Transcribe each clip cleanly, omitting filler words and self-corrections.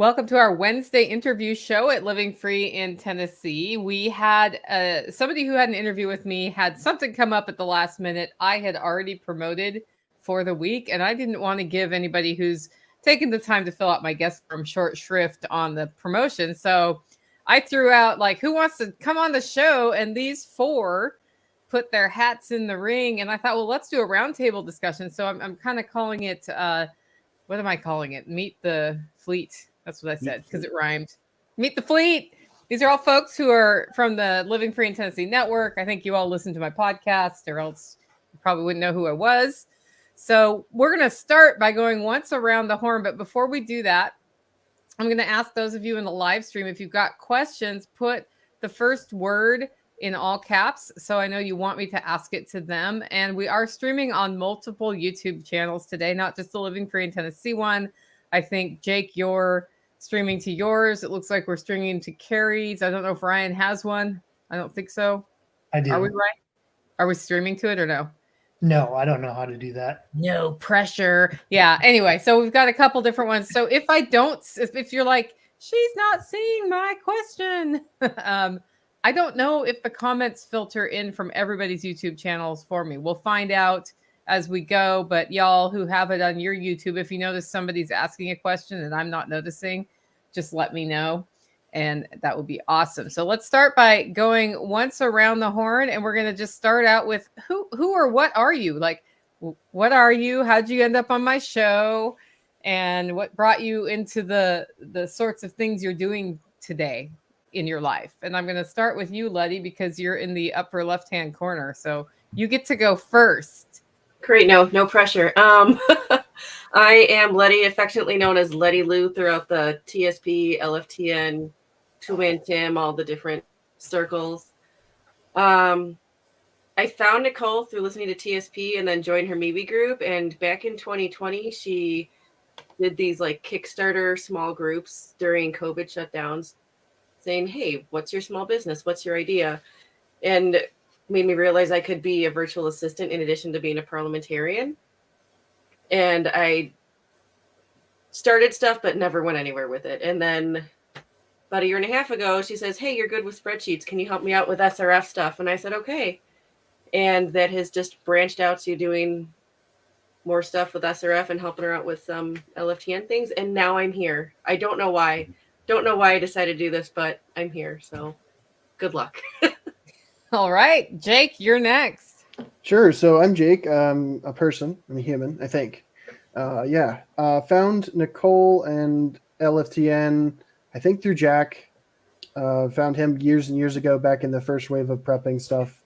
Welcome to our Wednesday interview show at Living Free in Tennessee. We had somebody who had an interview with me had something come up at the last minute. I had already promoted for the week, and I didn't want to give anybody who's taken the time to fill out my guest form short shrift on the promotion. So I threw out, like, who wants to come on the show? And these four put their hats in the ring. And I thought, well, let's do a roundtable discussion. So I'm kind of calling it, what am I calling it? Meet the Fleet. That's what I said because it rhymed. Meet the Fleet. These are all folks who are from the Living Free in Tennessee network. I think you all listen to my podcast, or else you probably wouldn't know who I was. So we're going to start by going once around the horn. But before we do that, I'm going to ask those of you in the live stream, if you've got questions, put the first word in all caps. So I know you want me to ask it to them. And we are streaming on multiple YouTube channels today, not just the Living Free in Tennessee one. I think, Jake, you're streaming to yours. It looks like we're streaming to Kerry's. I don't know if Ryan has one. I don't think so. I do. Are we, Ryan? Are we streaming to it or no? No, I don't know how to do that. No pressure. Yeah. Anyway, so we've got a couple different ones. So if you're like, she's not seeing my question, I don't know if the comments filter in from everybody's YouTube channels for me. We'll find out as we go, but y'all who have it on your YouTube, if you notice somebody's asking a question and I'm not noticing, just let me know, and that would be awesome. So let's start by going once around the horn, and we're going to just start out with who or what are you? Like, what are you? How'd you end up on my show? And what brought you into the sorts of things you're doing today in your life? And I'm going to start with you, Letty, because you're in the upper left-hand corner. So you get to go first. Great. No pressure. I am Letty, affectionately known as Letty Lou throughout the TSP, LFTN, Two-Man Tim, all the different circles. I found Nicole through listening to TSP and then joined her MeWe group. And back in 2020, she did these like Kickstarter small groups during COVID shutdowns saying, hey, what's your small business? What's your idea? And made me realize I could be a virtual assistant in addition to being a parliamentarian. And I started stuff, but never went anywhere with it. And then about a year and a half ago, she says, hey, you're good with spreadsheets. Can you help me out with SRF stuff? And I said, okay. And that has just branched out to doing more stuff with SRF and helping her out with some LFTN things. And now I'm here. I don't know why. I decided to do this, but I'm here. So good luck. All right, Jake, you're next. Sure. So I'm Jake. I'm a person. I'm a human, I think. Found Nicole and LFTN, I think, through Jack. Found him years and years ago back in the first wave of prepping stuff.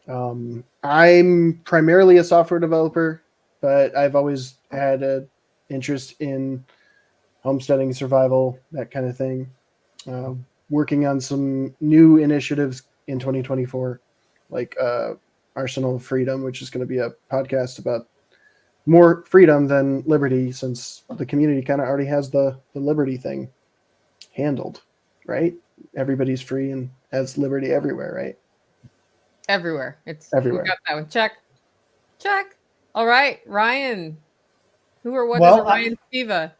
I'm primarily a software developer, but I've always had an interest in homesteading, survival, that kind of thing. Working on some new initiatives in 2024, like Arsenal of Freedom, which is going to be a podcast about more freedom than liberty, since the community kind of already has the liberty thing handled, right? Everybody's free and has liberty everywhere, right? Everywhere. It's everywhere. We got that one. Check. All right, Ryan. Who or what is Ryan Spiva?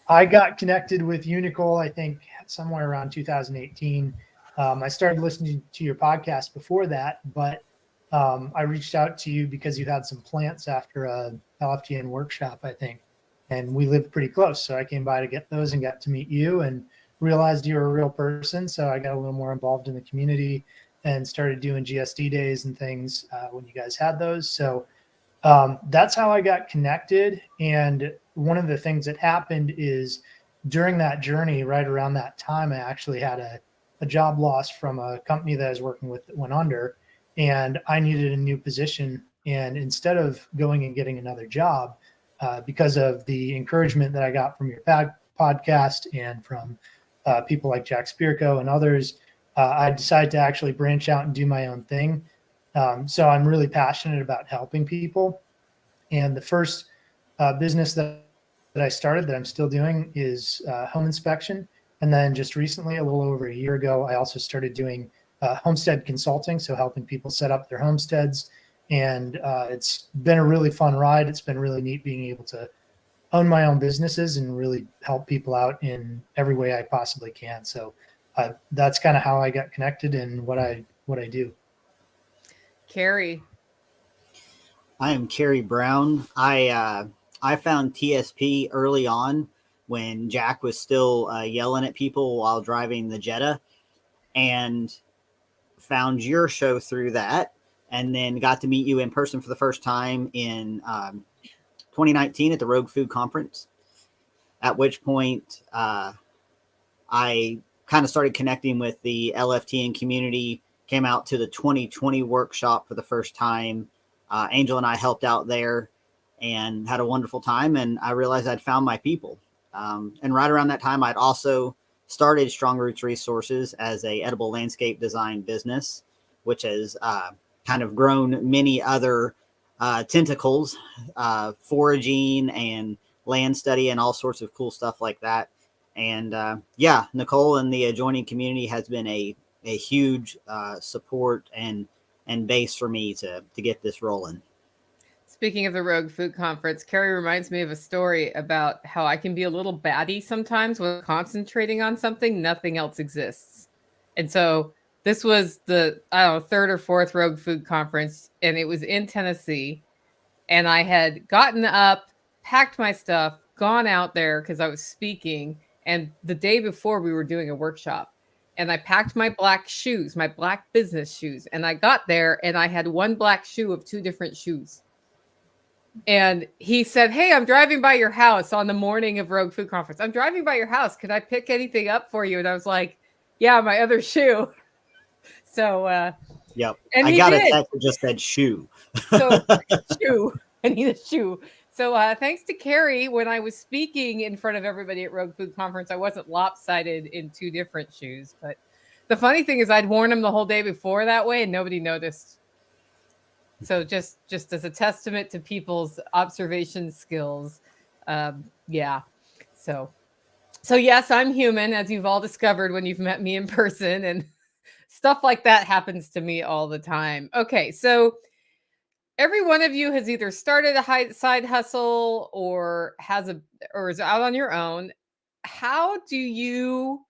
I got connected with you, Nicole, I think somewhere around 2018. I started listening to your podcast before that, but I reached out to you because you had some plants after a LFTN workshop, I think, and we lived pretty close. So I came by to get those and got to meet you and realized you were a real person. So I got a little more involved in the community and started doing GSD days and things when you guys had those. So that's how I got connected. And one of the things that happened is during that journey, right around that time, I actually had a job loss from a company that I was working with that went under, and I needed a new position. And instead of going and getting another job, because of the encouragement that I got from your podcast and from people like Jack Spirko and others, I decided to actually branch out and do my own thing. So I'm really passionate about helping people. And the first business that I started that I'm still doing is home inspection. And then just recently, a little over a year ago, I also started doing Homestead Consulting, so helping people set up their homesteads. And it's been a really fun ride. It's been really neat being able to own my own businesses and really help people out in every way I possibly can. So that's kind of how I got connected and what I do. Kerry. I am Kerry Brown. I found TSP early on when Jack was still yelling at people while driving the Jetta, and found your show through that, and then got to meet you in person for the first time in 2019 at the Rogue Food Conference, at which point I kind of started connecting with the LFTN community, came out to the 2020 workshop for the first time. Angel and I helped out there and had a wonderful time, and I realized I'd found my people. And right around that time, I'd also started StrongRootsResources as a edible landscape design business, which has kind of grown many other tentacles, foraging and land study and all sorts of cool stuff like that. And yeah, Nicole and the adjoining community has been a huge support and base for me to get this rolling. Speaking of the Rogue Food Conference, Kerry reminds me of a story about how I can be a little batty sometimes when concentrating on something, nothing else exists. And so this was the, I don't know, third or fourth Rogue Food Conference, and it was in Tennessee. And I had gotten up, packed my stuff, gone out there because I was speaking. And the day before we were doing a workshop, and I packed my black shoes, my black business shoes. And I got there and I had one black shoe of two different shoes. And he said, "Hey, I'm driving by your house on the morning of Rogue Food Conference. I'm driving by your house. Could I pick anything up for you?" And I was like, "Yeah, my other shoe." So, yep. And I he got did. a text that just said shoe. So, shoe. I need a shoe. So thanks to Kerry, when I was speaking in front of everybody at Rogue Food Conference, I wasn't lopsided in two different shoes. But the funny thing is I'd worn them the whole day before that way and nobody noticed. So just as a testament to people's observation skills. Yeah. So yes, I'm human, as you've all discovered when you've met me in person, and stuff like that happens to me all the time. Okay. So every one of you has either started a side hustle or is out on your own. How do you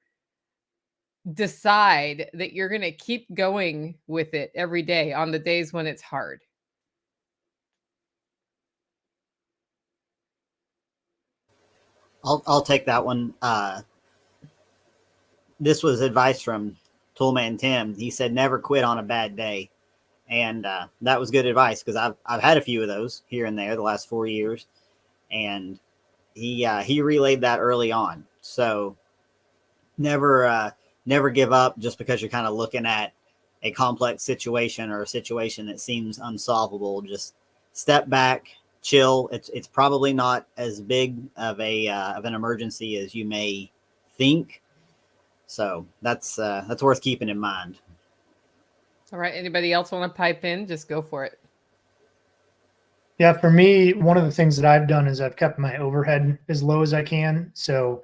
decide that you're going to keep going with it every day on the days when it's hard? I'll take that one. This was advice from Toolman Tim. He said, never quit on a bad day. And that was good advice, because I've had a few of those here and there the last 4 years. And he relayed that early on. So never give up just because you're kind of looking at a complex situation or a situation that seems unsolvable. Just step back, chill. It's probably not as big of an emergency as you may think. So that's worth keeping in mind. All right. Anybody else want to pipe in? Just go for it. Yeah, for me, one of the things that I've done is I've kept my overhead as low as I can. So,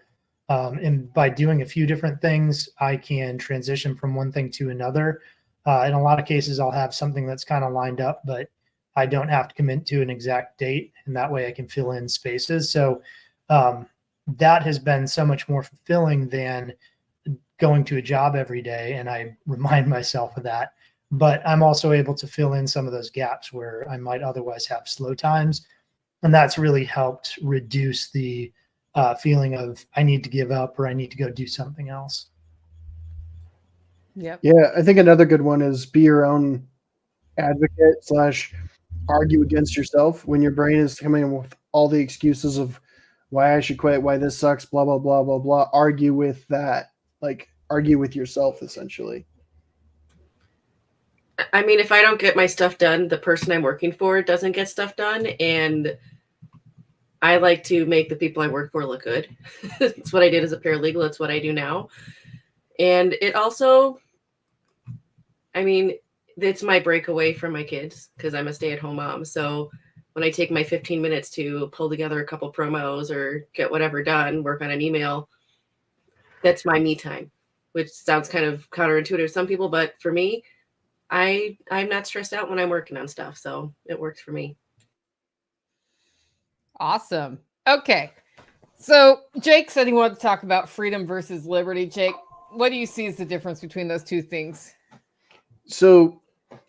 and by doing a few different things, I can transition from one thing to another. In a lot of cases, I'll have something that's kind of lined up, but I don't have to commit to an exact date, and that way I can fill in spaces. So that has been so much more fulfilling than going to a job every day, and I remind myself of that. But I'm also able to fill in some of those gaps where I might otherwise have slow times. And that's really helped reduce the feeling of I need to give up or I need to go do something else. Yep. Yeah, I think another good one is be your own advocate / argue against yourself when your brain is coming in with all the excuses of why I should quit, why this sucks, blah, blah, blah, blah, blah. Argue with that. Like, argue with yourself, essentially. I mean, if I don't get my stuff done, the person I'm working for doesn't get stuff done. And I like to make the people I work for look good. It's what I did as a paralegal. It's what I do now. And it also, I mean, it's my breakaway from my kids because I'm a stay-at-home mom. So when I take my 15 minutes to pull together a couple promos or get whatever done, work on an email, that's my me time, which sounds kind of counterintuitive to some people. But for me, I'm not stressed out when I'm working on stuff. So it works for me. Awesome. Okay. So Jake said he wanted to talk about freedom versus liberty. Jake, what do you see as the difference between those two things? So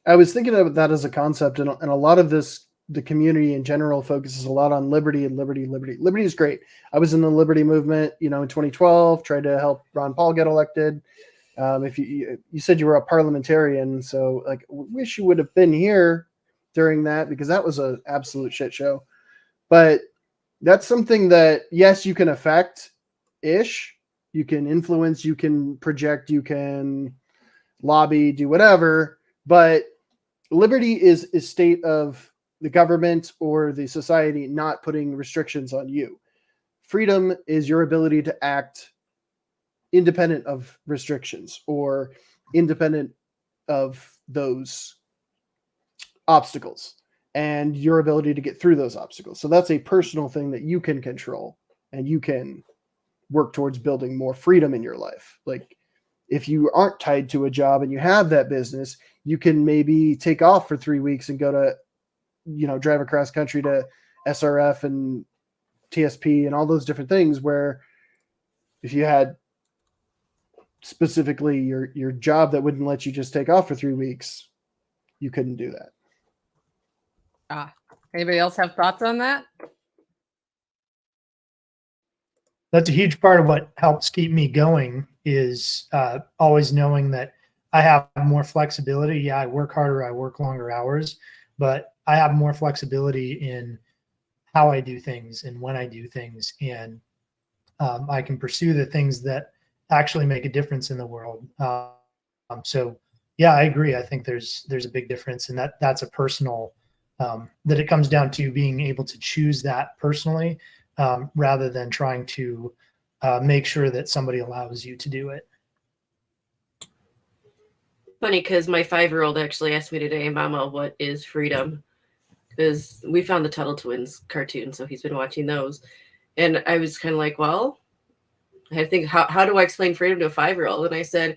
I was thinking about that as a concept, and a lot of this, the community in general focuses a lot on liberty and liberty. Liberty is great. I was in the liberty movement, in 2012, tried to help Ron Paul get elected. If you said you were a parliamentarian, so like, wish you would have been here during that, because that was an absolute shit show. But that's something that, yes, you can affect ish, you can influence, you can project, you can lobby, do whatever. But liberty is a state of the government or the society not putting restrictions on you. Freedom is your ability to act independent of restrictions or independent of those obstacles and your ability to get through those obstacles. So that's a personal thing that you can control, and you can work towards building more freedom in your life. Like, if you aren't tied to a job and you have that business, you can maybe take off for 3 weeks and go to, drive across country to SRF and TSP and all those different things, where if you had specifically your job that wouldn't let you just take off for 3 weeks, you couldn't do that. Anybody else have thoughts on that? That's a huge part of what helps keep me going, is always knowing that I have more flexibility. Yeah, I work harder, I work longer hours, but I have more flexibility in how I do things and when I do things. And I can pursue the things that actually make a difference in the world. So yeah, I agree. I think there's a big difference, and that's a personal, that it comes down to being able to choose that personally, rather than trying to make sure that somebody allows you to do it. Funny, because my 5-year-old actually asked me today, Mama, what is freedom? Because we found the Tuttle Twins cartoon, so he's been watching those. And I was kind of like, well, I think, how do I explain freedom to a 5-year-old? And I said,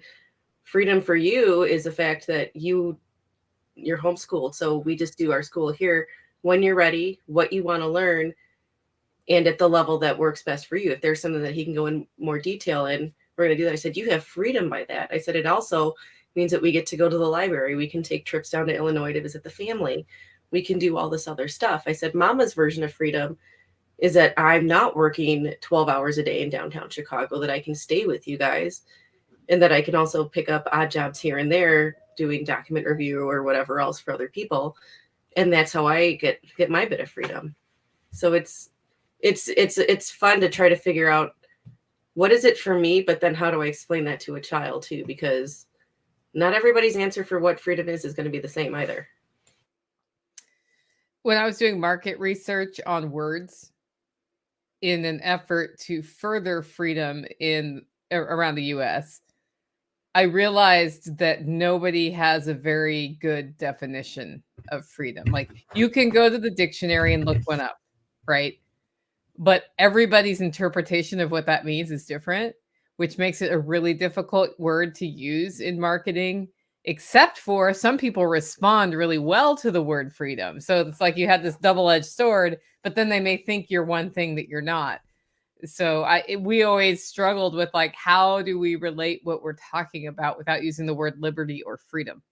freedom for you is the fact that you're homeschooled. So we just do our school here when you're ready, what you want to learn, and at the level that works best for you. If there's something that he can go in more detail in, we're going to do that. I said, you have freedom by that. I said, it also means that we get to go to the library. We can take trips down to Illinois to visit the family. We can do all this other stuff. I said, Mama's version of freedom is that I'm not working 12 hours a day in downtown Chicago, that I can stay with you guys, and that I can also pick up odd jobs here and there doing document review or whatever else for other people. And that's how I get my bit of freedom. So it's fun to try to figure out what is it for me, but then how do I explain that to a child too? Because not everybody's answer for what freedom is going to be the same either. When I was doing market research on words in an effort to further freedom around the US, I realized that nobody has a very good definition of freedom. Like, you can go to the dictionary and look one up, right? But everybody's interpretation of what that means is different, which makes it a really difficult word to use in marketing, except for some people respond really well to the word freedom. So it's like you have this double-edged sword, but then they may think you're one thing that you're not. So we always struggled with, like, how do we relate what we're talking about without using the word liberty or freedom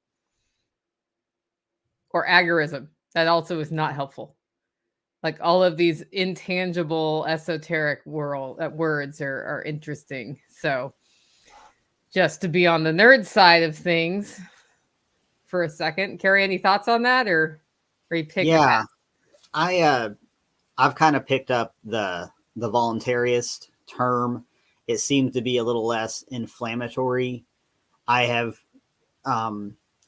or agorism. That also is not helpful. Like, all of these intangible, esoteric words are interesting. So just to be on the nerd side of things for a second, Kerry, any thoughts on that, or are you picking? Yeah, I've kind of picked up the voluntarist term. It seems to be a little less inflammatory. I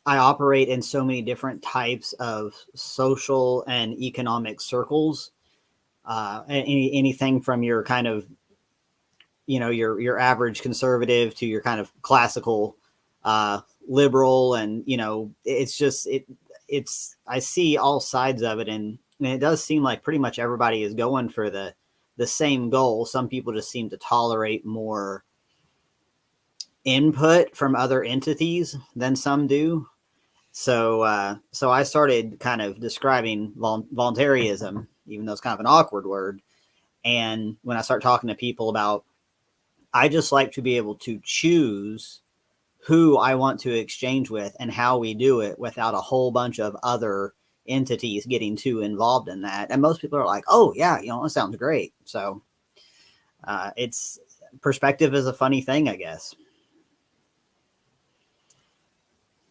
operate in so many different types of social and economic circles. Anything from your kind of, your average conservative to your kind of classical liberal, and I see all sides of it, and it does seem like pretty much everybody is going for the same goal. Some people just seem to tolerate more input from other entities than some do. So I started kind of describing voluntarism, even though it's kind of an awkward word, And when I start talking to people about, I just like to be able to choose who I want to exchange with and how we do it without a whole bunch of other entities getting too involved in that. And most people are like, oh yeah, that sounds great. So it's perspective is a funny thing, I guess.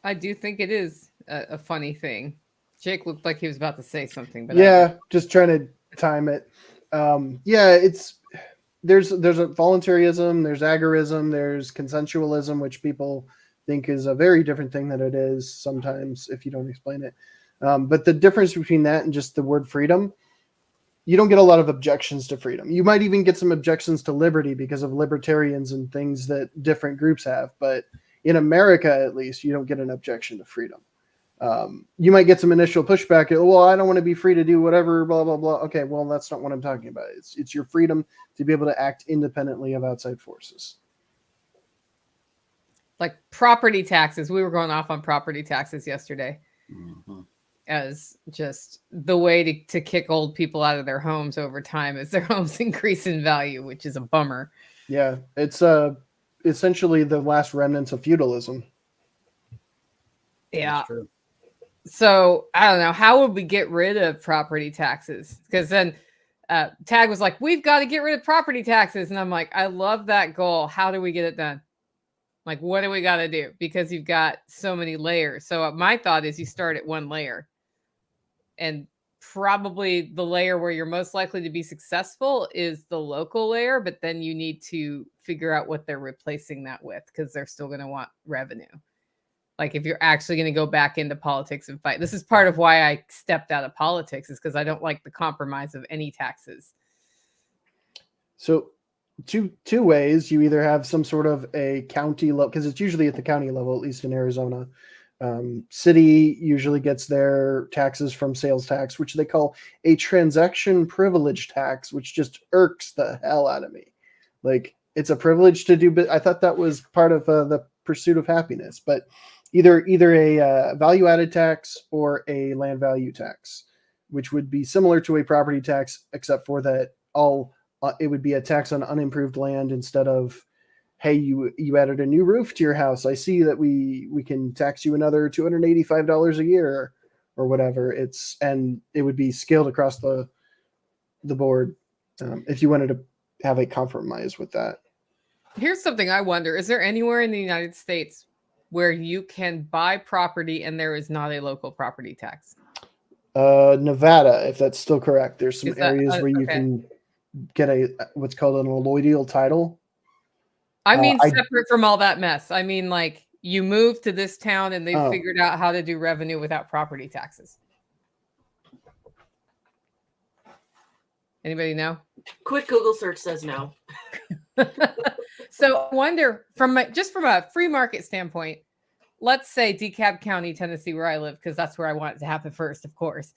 I do think it is a funny thing. Jake looked like he was about to say something, but yeah, just trying to time it. There's a voluntarism, there's agorism, there's consensualism, which people think is a very different thing than it is sometimes if you don't explain it. But the difference between that and just the word freedom, you don't get a lot of objections to freedom. You might even get some objections to liberty because of libertarians and things that different groups have. But in America, at least, you don't get an objection to freedom. You might get some initial pushback. Well, I don't want to be free to do whatever, blah, blah, blah. Okay, well, that's not what I'm talking about. It's your freedom to be able to act independently of outside forces. like property taxes. We were going off on property taxes yesterday as just the way to kick old people out of their homes over time as their homes increase in value, which is a bummer. Yeah, it's essentially the last remnants of feudalism. Yeah. So I don't know. How would we get rid of property taxes? Because then Tag was like, we've got to get rid of property taxes. And I'm like, I love that goal. How do we get it done? Like, what do we got to do? Because you've got so many layers. So my thought is you start at one layer. And probably the layer where you're most likely to be successful is the local layer. But then you need to figure out what they're replacing that with, because they're still going to want revenue. Like if you're actually going to go back into politics and fight. This is part of why I stepped out of politics, is because I don't like the compromise of any taxes. So two ways. You either have some sort of a county level, because it's usually at the county level, at least in Arizona. City usually gets their taxes from sales tax, which they call a transaction privilege tax, which just irks the hell out of me. Like, it's a privilege to do, but I thought that was part of the pursuit of happiness. But either a value-added tax or a land value tax, which would be similar to a property tax, except for that it would be a tax on unimproved land instead of, hey, you added a new roof to your house. I see that we can tax you another $285 a year or whatever. And it would be scaled across the board if you wanted to have a compromise with that. Here's something I wonder. Is there anywhere in the United States where you can buy property and there is not a local property tax? Nevada, if that's still correct. There's some areas where you okay. can get what's called an alloidial title. I mean, separate from all that mess. I mean, like, you move to this town and they figured out how to do revenue without property taxes. Anybody know? Quick Google search says no. So I wonder, from a free market standpoint, let's say DeKalb County, Tennessee, where I live, because that's where I want it to happen first, of course,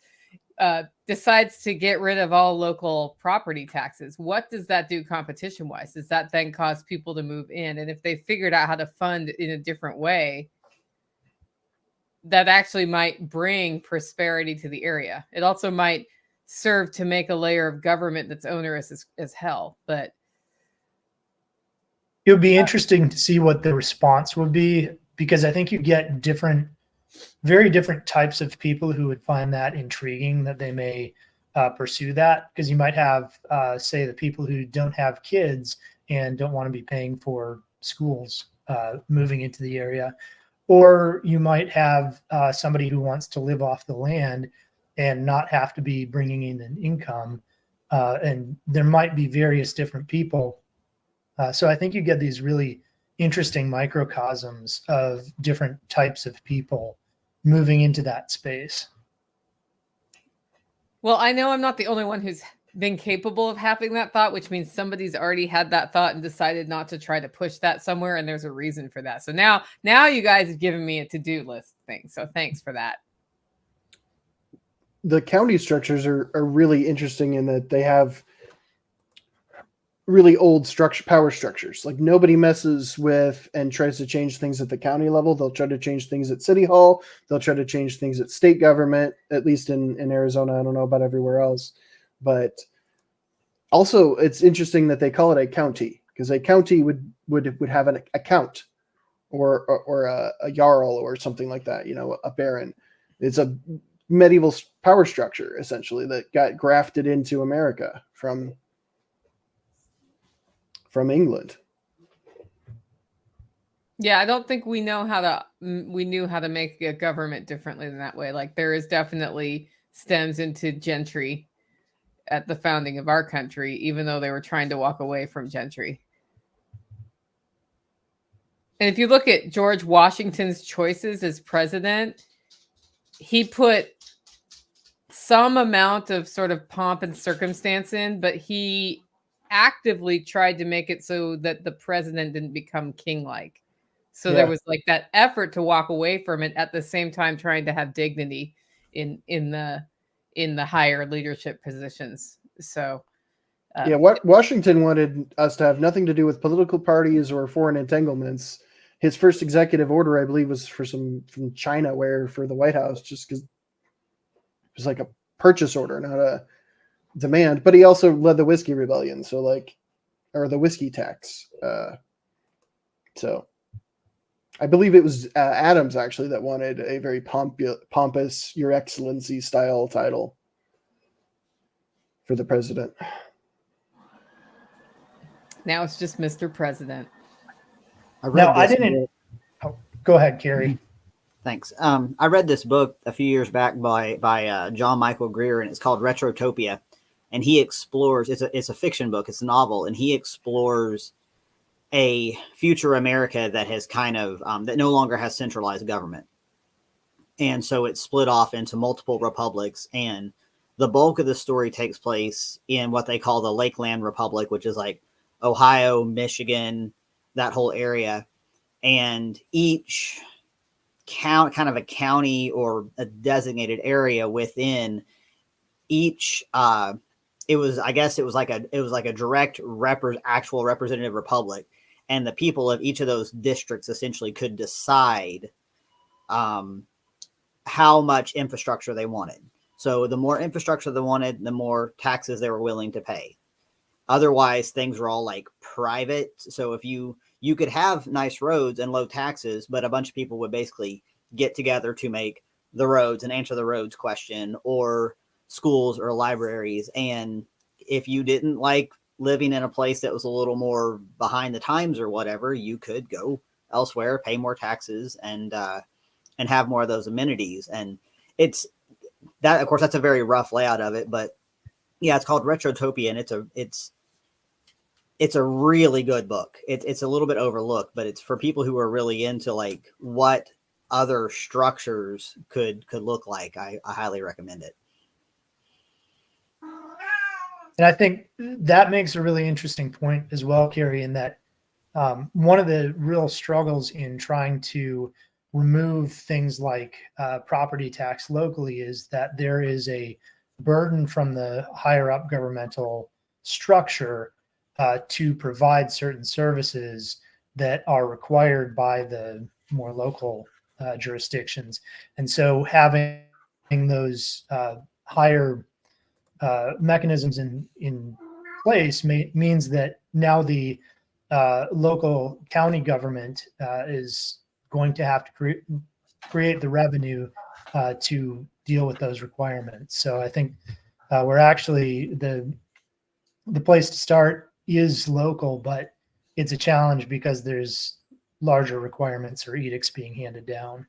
decides to get rid of all local property taxes. What does that do competition-wise? Does that then cause people to move in? And if they figured out how to fund in a different way, that actually might bring prosperity to the area. It also might serve to make a layer of government that's onerous as hell. But it would be interesting to see what the response would be, because I think you get very different types of people who would find that intriguing, that they may pursue that. Because you might have, say, the people who don't have kids and don't want to be paying for schools moving into the area. Or you might have somebody who wants to live off the land and not have to be bringing in an income. And there might be various different people. So I think you get these really interesting microcosms of different types of people moving into that space. Well, I know I'm not the only one who's been capable of having that thought, which means somebody's already had that thought and decided not to try to push that somewhere. And there's a reason for that. So now you guys have given me a to-do list thing. So thanks for that. The county structures are really interesting in that they have really old power structures. Like, nobody messes with and tries to change things at the county level. They'll try to change things at city hall. They'll try to change things at state government, at least in Arizona. I don't know about everywhere else, but Also, it's interesting that they call it a county, because a county would have an account or a jarl or something like that, a baron. It's a medieval power structure, essentially, that got grafted into America from England. Yeah, I don't think we knew how to make a government differently than that way. Like, there is definitely stems into gentry at the founding of our country, even though they were trying to walk away from gentry. And if you look at George Washington's choices as president, he put some amount of sort of pomp and circumstance in, but he actively tried to make it so that the president didn't become king-like. So there was like that effort to walk away from it, at the same time trying to have dignity in the higher leadership positions. So Washington wanted us to have nothing to do with political parties or foreign entanglements. His first executive order, I believe, was from China, for the White House, just because it was like a purchase order, not a demand. But he also led the whiskey rebellion, or the whiskey tax. So I believe it was Adams, actually, that wanted a very pompous Your Excellency style title for the president. now it's just Mr. President. Go ahead, Kerry. Thanks. I read this book a few years back by John Michael Greer, and it's called Retrotopia. And he explores, it's a fiction book, it's a novel, and he explores a future America that has kind of, that no longer has centralized government. And so it's split off into multiple republics, and the bulk of the story takes place in what they call the Lakeland Republic, which is like Ohio, Michigan, that whole area. And each kind of a county or a designated area within each, it was like a direct actual representative republic. And the people of each of those districts essentially could decide how much infrastructure they wanted. So the more infrastructure they wanted, the more taxes they were willing to pay. Otherwise, things were all like private. So if you could have nice roads and low taxes, but a bunch of people would basically get together to make the roads and answer the roads question, or schools or libraries. And if you didn't like living in a place that was a little more behind the times or whatever, you could go elsewhere, pay more taxes, and have more of those amenities. And it's that, of course, that's a very rough layout of it, but yeah, it's called Retrotopia, and it's a really good book. It's a little bit overlooked, but it's for people who are really into like what other structures could look like. I highly recommend it. And I think that makes a really interesting point as well, Kerry, in that one of the real struggles in trying to remove things like property tax locally is that there is a burden from the higher up governmental structure to provide certain services that are required by the more local jurisdictions. And so having those higher mechanisms in place means that now the local county government is going to have to create the revenue to deal with those requirements. So I think we're actually the place to start is local, but it's a challenge because there's larger requirements or edicts being handed down.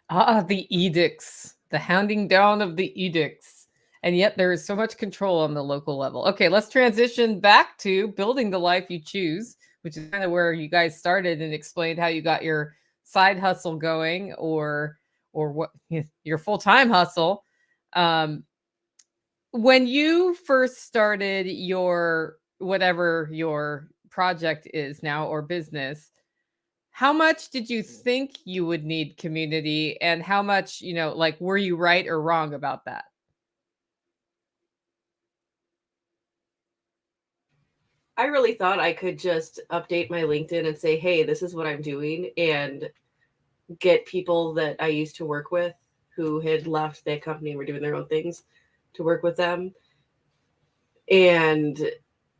The edicts, the hounding down of the edicts. And yet there is so much control on the local level. Okay, let's transition back to building the life you choose, which is kind of where you guys started and explained how you got your side hustle going, or what your full-time hustle. When you first started your whatever your project is now or business, how much did you think you would need community, and how much, like, were you right or wrong about that? I really thought I could just update my LinkedIn and say, hey, this is what I'm doing, and get people that I used to work with who had left their company and were doing their own things to work with them. And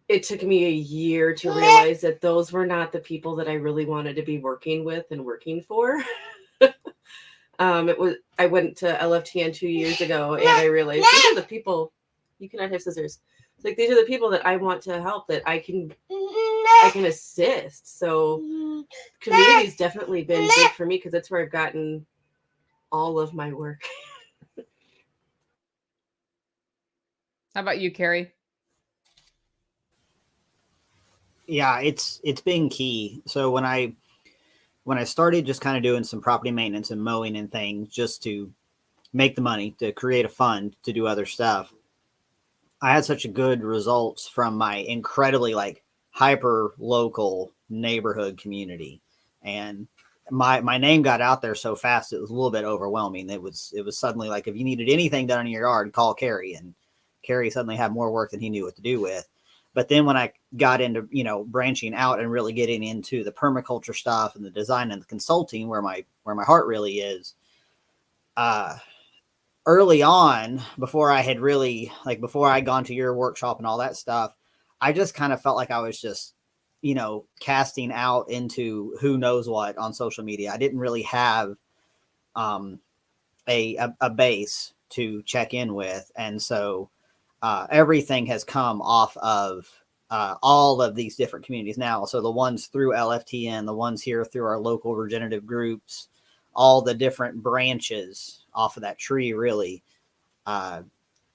it took me a year to realize that those were not the people that I really wanted to be working with and working for. I went to LFTN 2 years ago, and I realized these are the people. You cannot have scissors. It's like, these are the people that I want to help, that I can assist. So community's definitely been big for me, because that's where I've gotten all of my work. How about you, Kerry? Yeah, it's been key. So when I started just kind of doing some property maintenance and mowing and things just to make the money, to create a fund to do other stuff, I had such a good results from my incredibly like hyper local neighborhood community. And my name got out there so fast, it was a little bit overwhelming. It was suddenly like, if you needed anything done in your yard, call Kerry, and Kerry suddenly had more work than he knew what to do with. But then when I got into, branching out and really getting into the permaculture stuff and the design and the consulting, where my heart really is, early on, before I had really, before I'd gone to your workshop and all that stuff, I just kind of felt like I was just, casting out into who knows what on social media. I didn't really have a base to check in with. And so everything has come off of all of these different communities now. So the ones through LFTN, the ones here through our local regenerative groups, all the different branches off of that tree, really.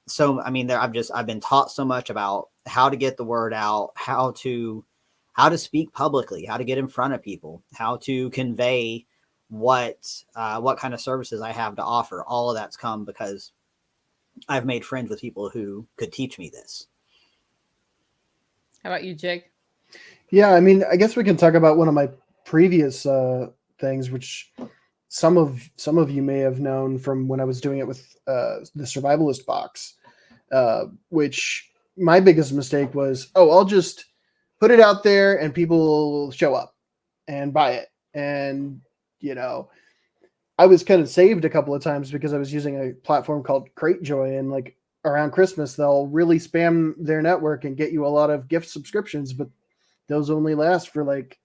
So, I mean, I've been taught so much about how to get the word out, how to speak publicly, how to get in front of people, how to convey what kind of services I have to offer. All of that's come because I've made friends with people who could teach me this. How about you, Jake? Yeah, I mean, I guess we can talk about one of my previous things, which some of you may have known from when I was doing it with the Survivalist box, which my biggest mistake was, I'll just put it out there and people will show up and buy it. And, I was kind of saved a couple of times because I was using a platform called Cratejoy, and like around Christmas, they'll really spam their network and get you a lot of gift subscriptions, but those only last for like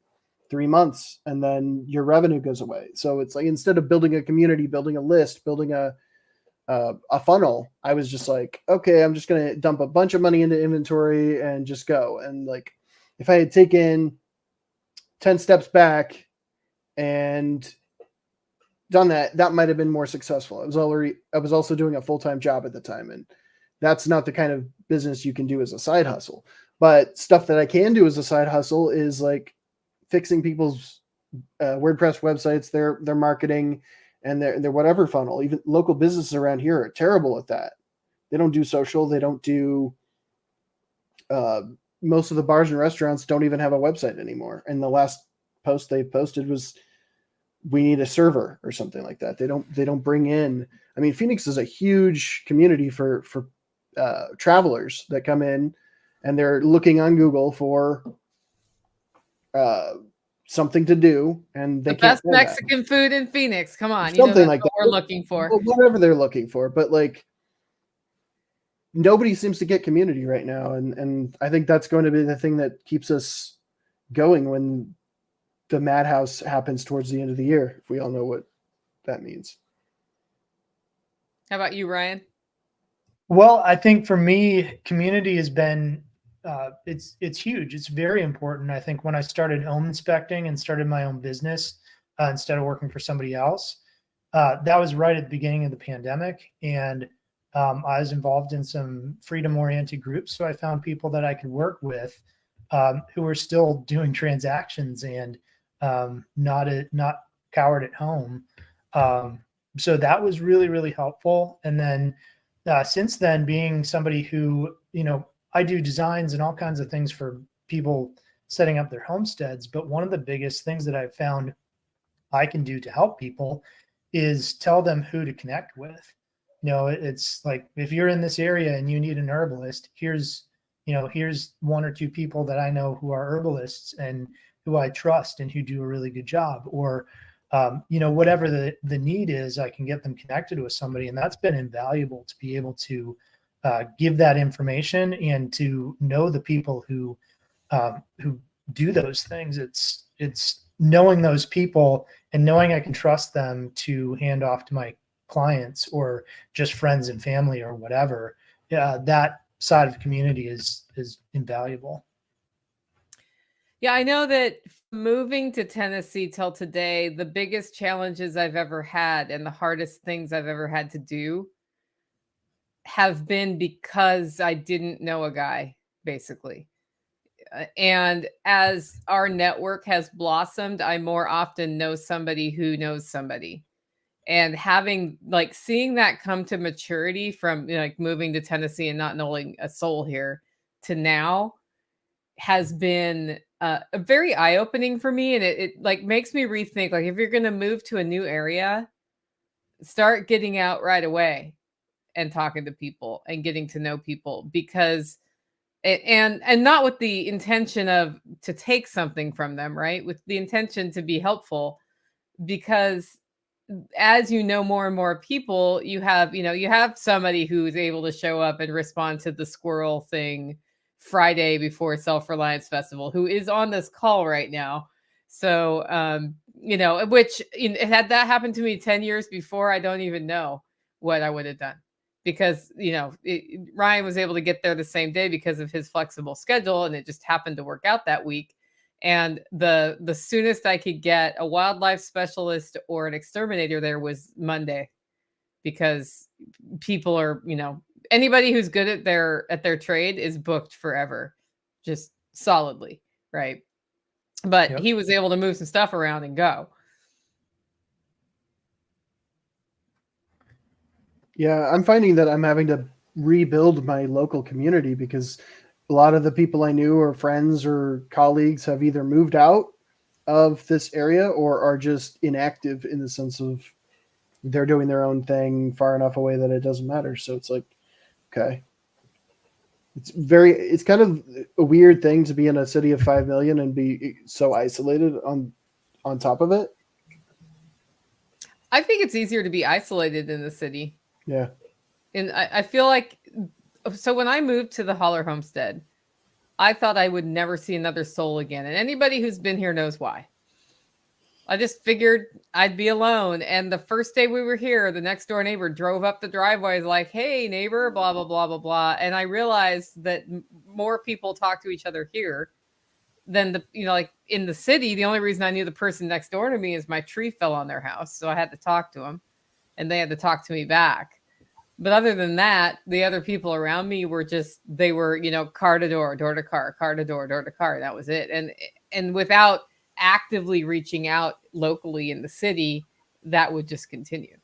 3 months, and then your revenue goes away. So it's like, instead of building a community, building a list, building a funnel, I was just like, okay, I'm just going to dump a bunch of money into inventory and just go. And like, if I had taken 10 steps back and done that might have been more successful. I was also doing a full-time job at the time, and that's not the kind of business you can do as a side hustle. But stuff that I can do as a side hustle is like fixing people's WordPress websites, their marketing, and their whatever funnel. Even local businesses around here are terrible at that. They don't do social. They don't do. Most of the bars and restaurants don't even have a website anymore. And the last post they posted was, we need a server or something like that. They don't bring in. I mean, Phoenix is a huge community for travelers that come in, and they're looking on Google for something to do, and they The can't best Mexican food in Phoenix. Come on, something like what that. we're looking for. Whatever they're looking for, but like nobody seems to get community right now, and I think that's going to be the thing that keeps us going when the madhouse happens towards the end of the year, if we all know what that means. How about you, Ryan? Well, I think for me, community has been it's huge. It's very important. I think when I started home inspecting and started my own business instead of working for somebody else, that was right at the beginning of the pandemic, and I was involved in some freedom-oriented groups. So I found people that I could work with who were still doing transactions and not cowered at home. So that was really, really helpful. And then since then, being somebody who, I do designs and all kinds of things for people setting up their homesteads. But one of the biggest things that I've found I can do to help people is tell them who to connect with. It's like, if you're in this area and you need an herbalist, here's 1 or 2 people that I know who are herbalists and who I trust and who do a really good job. Or, whatever the need is, I can get them connected with somebody. And that's been invaluable to be able to give that information and to know the people who do those things. It's knowing those people and knowing I can trust them to hand off to my clients or just friends and family or whatever. That side of community is invaluable. Yeah, I know that moving to Tennessee till today, the biggest challenges I've ever had and the hardest things I've ever had to do have been because I didn't know a guy, basically. And as our network has blossomed, I more often know somebody who knows somebody. And having like seeing that come to maturity from like moving to Tennessee and not knowing a soul here to now has been very eye-opening for me. And it like makes me rethink, like, if you're going to move to a new area, start getting out right away and talking to people and getting to know people, because and not with the intention of to take something from them, right? With the intention to be helpful, because as you know more and more people, you have somebody who's able to show up and respond to the squirrel thing Friday before Self-Reliance Festival, who is on this call right now. So, which had that happened to me 10 years before, I don't even know what I would have done, because, Ryan was able to get there the same day because of his flexible schedule, and it just happened to work out that week. And the soonest I could get a wildlife specialist or an exterminator there was Monday, because people are, anybody who's good at their trade is booked forever, just solidly, right? But Yep. He was able to move some stuff around and go. Yeah, I'm finding that I'm having to rebuild my local community because a lot of the people I knew or friends or colleagues have either moved out of this area or are just inactive in the sense of they're doing their own thing far enough away that it doesn't matter. So it's like, okay. It's kind of a weird thing to be in a city of 5 million and be so isolated on top of it. I think it's easier to be isolated in the city. Yeah. And I feel like, so when I moved to the Holler Homestead, I thought I would never see another soul again. And anybody who's been here knows why. I just figured I'd be alone. And the first day we were here, the next door neighbor drove up the driveway like, "Hey, neighbor, blah, blah, blah, blah, blah." And I realized that more people talk to each other here than like in the city. The only reason I knew the person next door to me is my tree fell on their house. So I had to talk to them and they had to talk to me back. But other than that, the other people around me were they were, car to door to car, car to door to car. That was it. And without actively reaching out locally in the city, that would just continue.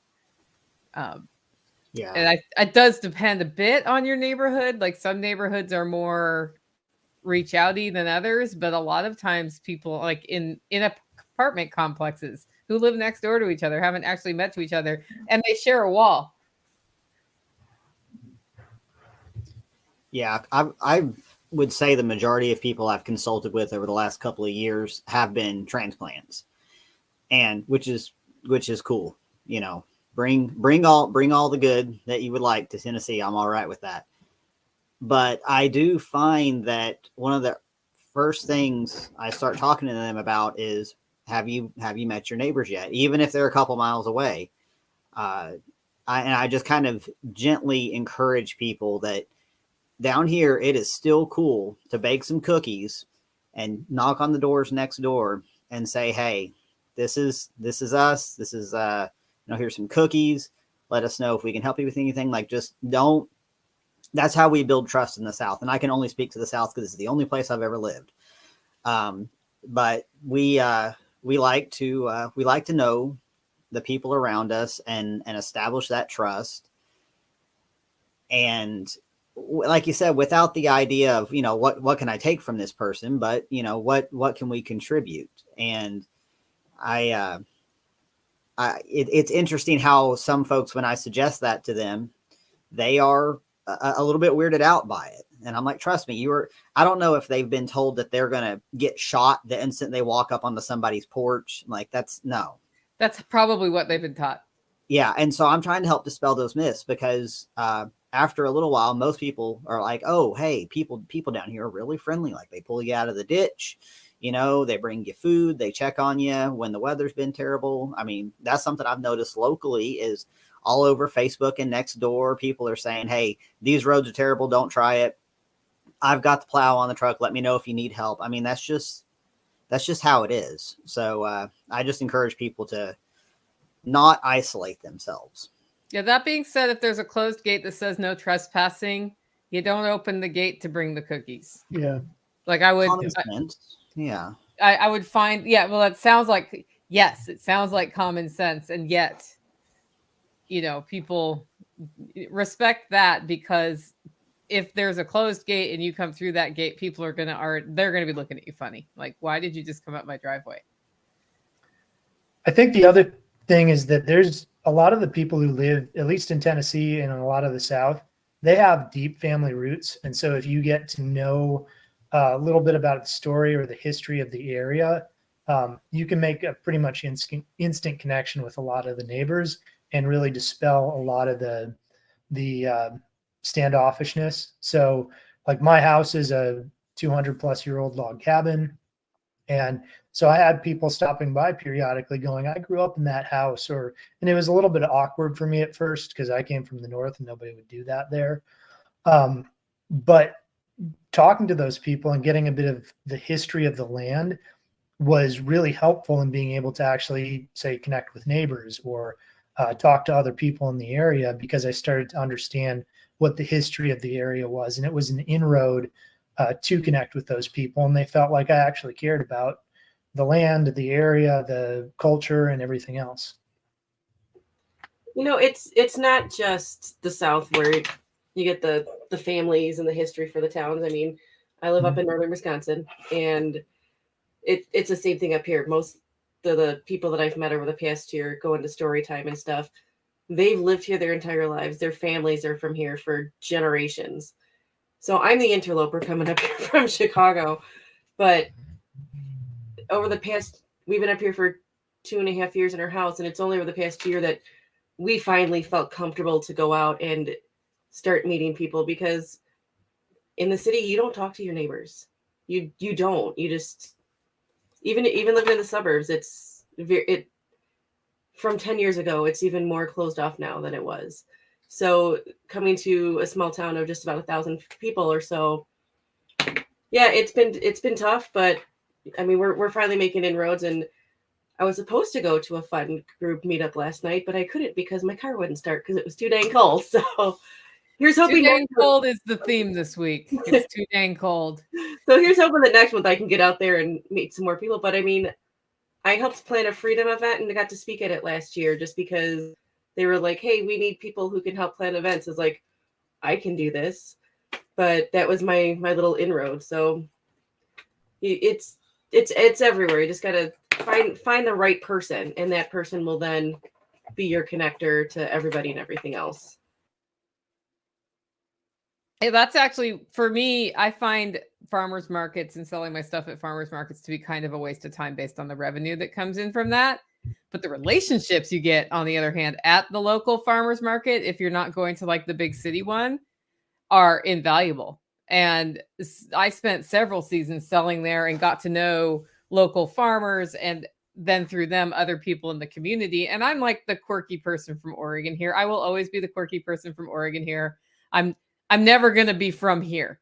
Yeah. And it does depend a bit on your neighborhood. Like some neighborhoods are more reach outy than others, but a lot of times people like in apartment complexes who live next door to each other haven't actually met to each other, and they share a wall. Yeah, I would say the majority of people I've consulted with over the last couple of years have been transplants, and which is cool. Bring all the good that you would like to Tennessee. I'm all right with that. But I do find that one of the first things I start talking to them about is, have you met your neighbors yet? Even if they're a couple miles away. I just kind of gently encourage people that down here, it is still cool to bake some cookies and knock on the doors next door and say, "Hey, this is us. This is, here's some cookies. Let us know if we can help you with anything." Like, just don't. That's how we build trust in the South. And I can only speak to the South because it's the only place I've ever lived. But we like to know the people around us and establish that trust. And like you said, without the idea of, what can I take from this person, but what can we contribute? And it's interesting how some folks, when I suggest that to them, they are a little bit weirded out by it. And I'm like, trust me, I don't know if they've been told that they're going to get shot the instant they walk up onto somebody's porch. Like that's probably what they've been taught. Yeah. And so I'm trying to help dispel those myths because, after a little while, most people are like, oh, hey, people down here are really friendly. Like they pull you out of the ditch, they bring you food, they check on you when the weather's been terrible. I mean, that's something I've noticed locally is all over Facebook and next door. People are saying, hey, these roads are terrible. Don't try it. I've got the plow on the truck. Let me know if you need help. I mean, that's just how it is. So I just encourage people to not isolate themselves. Yeah, that being said, if there's a closed gate that says no trespassing, you don't open the gate to bring the cookies. Yeah. Like I would, Common sense. Yeah. I would find, well, it sounds like, yes, it sounds like common sense. And yet, people respect that, because if there's a closed gate and you come through that gate, people they're going to be looking at you funny. Like, why did you just come up my driveway? I think the other thing is that there's a lot of the people who live, at least in Tennessee and in a lot of the South, they have deep family roots. And so if you get to know a little bit about the story or the history of the area, you can make a pretty much instant connection with a lot of the neighbors and really dispel a lot of the standoffishness. So like my house is a 200+ year old log cabin. And so I had people stopping by periodically going, I grew up in that house, and it was a little bit awkward for me at first because I came from the North and nobody would do that there. But talking to those people and getting a bit of the history of the land was really helpful in being able to actually say connect with neighbors or talk to other people in the area, because I started to understand what the history of the area was. And it was an inroad to connect with those people. And they felt like I actually cared about the land, the area, the culture, and everything else. It's not just the South where you get the families and the history for the towns. I mean, I live up in northern Wisconsin, and it's the same thing up here. Most of the people that I've met over the past year going to story time and stuff, they've lived here their entire lives. Their families are from here for generations. So I'm the interloper coming up here from Chicago, but over the past, we've been up here for 2.5 years in our house, and it's only over the past year that we finally felt comfortable to go out and start meeting people, because in the city, you don't talk to your neighbors. You don't. You just, even living in the suburbs, from 10 years ago, it's even more closed off now than it was. So coming to a small town of just about 1,000 people or so, yeah, it's been tough, but I mean, we're finally making inroads. And I was supposed to go to a fun group meetup last night, but I couldn't because my car wouldn't start because it was too dang cold. So here's hoping. Too dang cold is the theme this week. It's too dang cold. So here's hoping that next month I can get out there and meet some more people. But I mean, I helped plan a freedom event and I got to speak at it last year just because they were like, hey, we need people who can help plan events. I was like, I can do this. But that was my little inroad. So it's everywhere. You just got to find the right person, and that person will then be your connector to everybody and everything else. Hey, that's actually, for me, I find farmers markets and selling my stuff at farmers markets to be kind of a waste of time based on the revenue that comes in from that. But the relationships you get, on the other hand, at the local farmers market, if you're not going to like the big city one, are invaluable. And I spent several seasons selling there and got to know local farmers, and then through them, other people in the community. And I'm like the quirky person from Oregon here. I will always be the quirky person from Oregon here. I'm never going to be from here.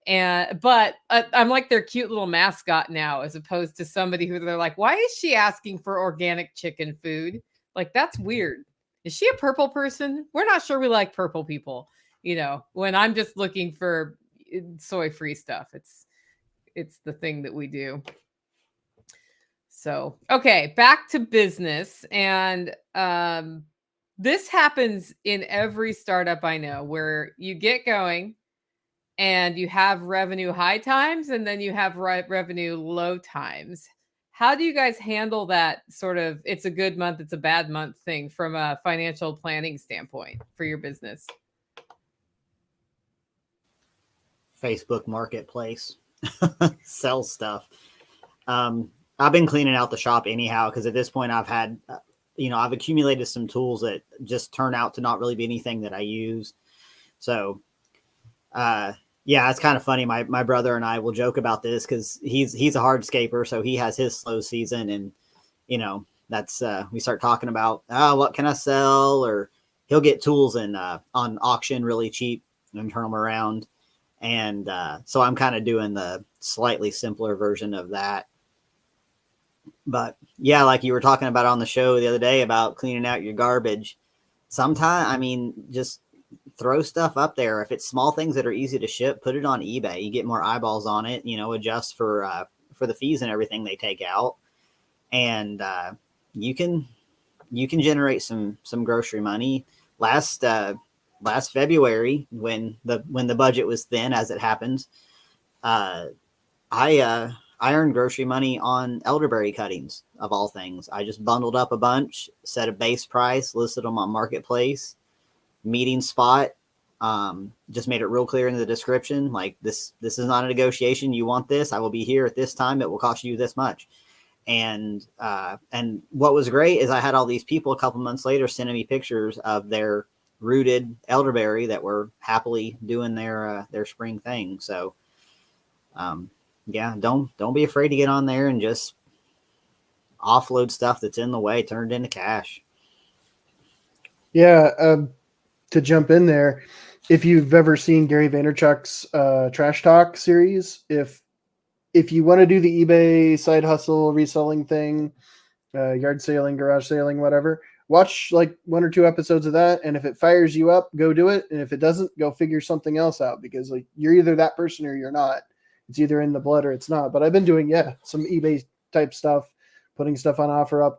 But I'm like their cute little mascot now, as opposed to somebody who they're like, why is she asking for organic chicken food? Like, that's weird. Is she a purple person? We're not sure we like purple people. When I'm just looking for soy-free stuff, it's the thing that we do. So, okay, back to business. And this happens in every startup I know, where you get going and you have revenue high times and then you have revenue low times. How do you guys handle that sort of, it's a good month, it's a bad month thing from a financial planning standpoint for your business? Facebook Marketplace. Sell stuff. I've been cleaning out the shop anyhow, because at this point I've had, I've accumulated some tools that just turn out to not really be anything that I use. So, yeah, it's kind of funny. My brother and I will joke about this because he's a hardscaper, so he has his slow season, and that's we start talking about what can I sell, or he'll get tools on auction really cheap and turn them around, and so I'm kind of doing the slightly simpler version of that. But yeah, like you were talking about on the show the other day about cleaning out your garbage. Sometimes, I mean, just throw stuff up there. If it's small things that are easy to ship, put it on eBay. You get more eyeballs on it, adjust for the fees and everything they take out. And you can generate some grocery money. Last February, when the budget was thin, as it happens, I earned grocery money on elderberry cuttings, of all things. I just bundled up a bunch, set a base price, listed them on Marketplace, meeting spot, just made it real clear in the description, like this is not a negotiation. You want this, I will be here at this time. It will cost you this much. And what was great is I had all these people a couple months later sending me pictures of their rooted elderberry that were happily doing their spring thing. So, yeah, don't be afraid to get on there and just offload stuff that's in the way, turn it into cash. Yeah. To jump in there, if you've ever seen Gary Vaynerchuk's Trash Talk series, if you want to do the eBay side hustle reselling thing, yard sailing, garage sailing, whatever, watch like 1 or 2 episodes of that. And if it fires you up, go do it. And if it doesn't, go figure something else out, because like you're either that person or you're not. It's either in the blood or it's not. But I've been doing, some eBay type stuff, putting stuff on OfferUp.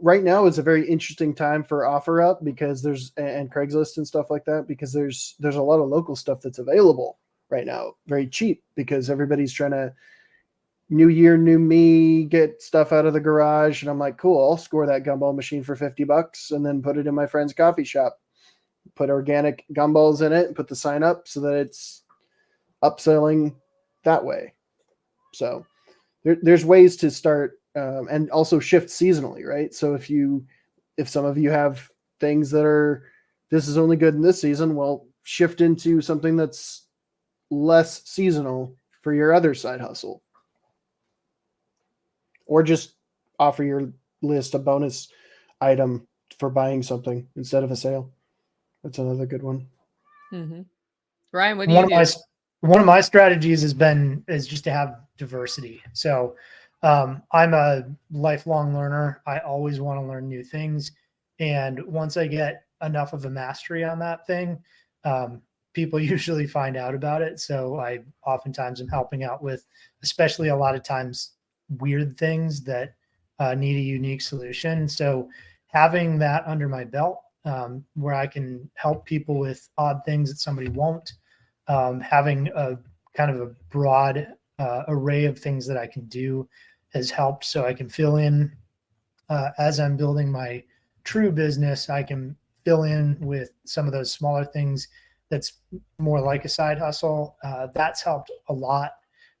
Right now is a very interesting time for OfferUp because and Craigslist and stuff like that, because there's a lot of local stuff that's available right now, very cheap, because everybody's trying to new year, new me, get stuff out of the garage. And I'm like, cool, I'll score that gumball machine for $50 and then put it in my friend's coffee shop, put organic gumballs in it and put the sign up so that it's upselling that way. So there's ways to start, and also shift seasonally, right? So if some of you have things that this is only good in this season, well, shift into something that's less seasonal for your other side hustle, or just offer your list a bonus item for buying something instead of a sale. That's another good one. Mm-hmm. Ryan, what do you do? One of my strategies is just to have diversity. So I'm a lifelong learner. I always want to learn new things. And once I get enough of a mastery on that thing, people usually find out about it. So I oftentimes am helping out with, especially a lot of times, weird things that need a unique solution. So having that under my belt, where I can help people with odd things that somebody won't, having a kind of a broad array of things that I can do has helped. So I can fill in as I'm building my true business, I can fill in with some of those smaller things that's more like a side hustle. That's helped a lot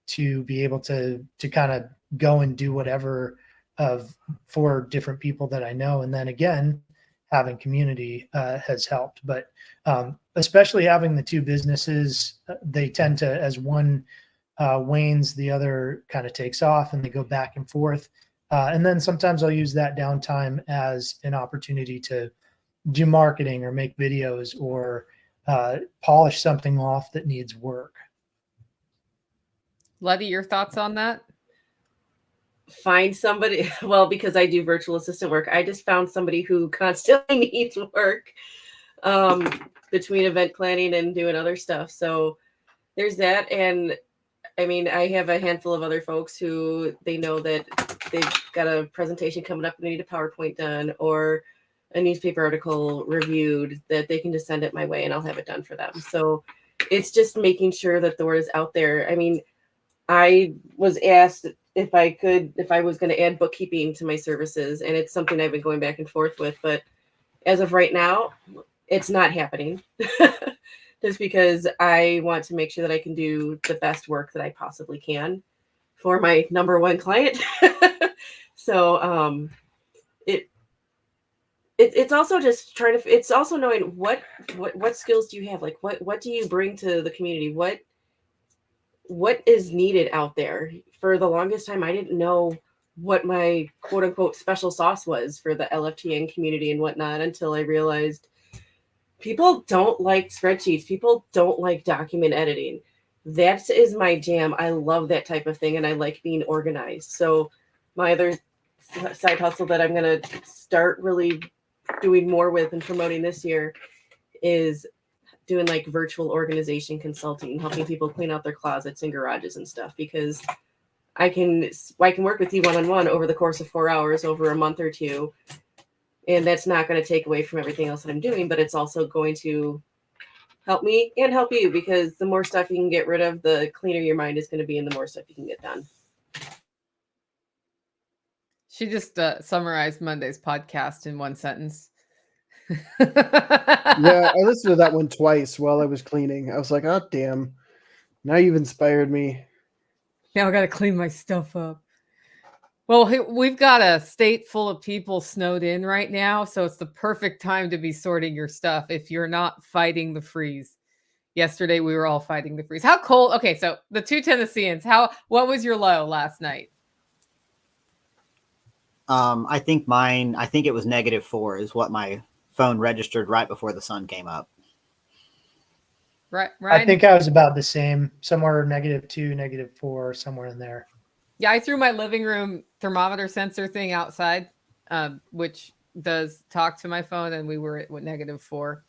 to be able to kind of go and do whatever for different people that I know. And then again, having community has helped. But especially having the 2 businesses, they tend to, as one wanes, the other kind of takes off, and they go back and forth. And then sometimes I'll use that downtime as an opportunity to do marketing or make videos or polish something off that needs work. Letty, your thoughts on that? Find somebody, well, because I do virtual assistant work, I just found somebody who constantly needs work between event planning and doing other stuff. So there's that. And I mean, I have a handful of other folks who they know that they've got a presentation coming up and they need a PowerPoint done or a newspaper article reviewed, that they can just send it my way and I'll have it done for them. So it's just making sure that the word is out there. I mean, I was asked if I was going to add bookkeeping to my services, and it's something I've been going back and forth with, but as of right now, it's not happening. Just because I want to make sure that I can do the best work that I possibly can for my number one client. So it's also just trying to, it's also knowing what skills do you have? Like what do you bring to the community? What is needed out there? For the longest time, I didn't know what my quote unquote special sauce was for the LFTN community and whatnot until I realized people don't like spreadsheets. People don't like document editing. That is my jam. I love that type of thing, and I like being organized. So my other side hustle that I'm going to start really doing more with and promoting this year is doing like virtual organization consulting, helping people clean out their closets and garages and stuff, because I can work with you one-on-one over the course of 4 hours over a month or two. And that's not going to take away from everything else that I'm doing, but it's also going to help me and help you, because the more stuff you can get rid of, the cleaner your mind is going to be and the more stuff you can get done. She just summarized Monday's podcast in one sentence. Yeah, I listened to that one twice while I was cleaning. I was like, oh, damn. Now you've inspired me. Now I got to clean my stuff up. Well, we've got a state full of people snowed in right now, so it's the perfect time to be sorting your stuff if you're not fighting the freeze. Yesterday, we were all fighting the freeze. How cold? Okay, so the two Tennesseans, what was your low last night? I think it was -4 is what my phone registered right before the sun came up. Right. I think I was about the same, somewhere -2, -4, somewhere in there. Yeah, I threw my living room thermometer sensor thing outside, which does talk to my phone, and we were at -4.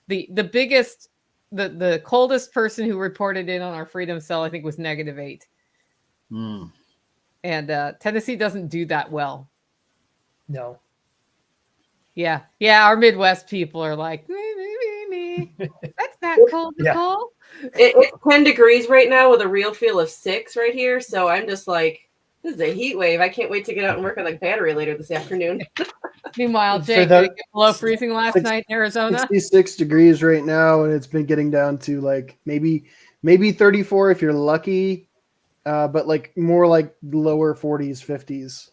The biggest, the coldest person who reported in on our Freedom Cell, I think, was -8. Mm. And Tennessee doesn't do that well. No. Yeah. Our Midwest people are like, me. That's not cold, Nicole. It's 10 degrees right now with a real feel of 6 right here. So I'm just like, this is a heat wave. I can't wait to get out and work on the battery later this afternoon. Meanwhile, Jake, did it get below freezing last night in Arizona? 66 degrees right now, and it's been getting down to like maybe 34 if you're lucky, but like more like lower 40s, 50s.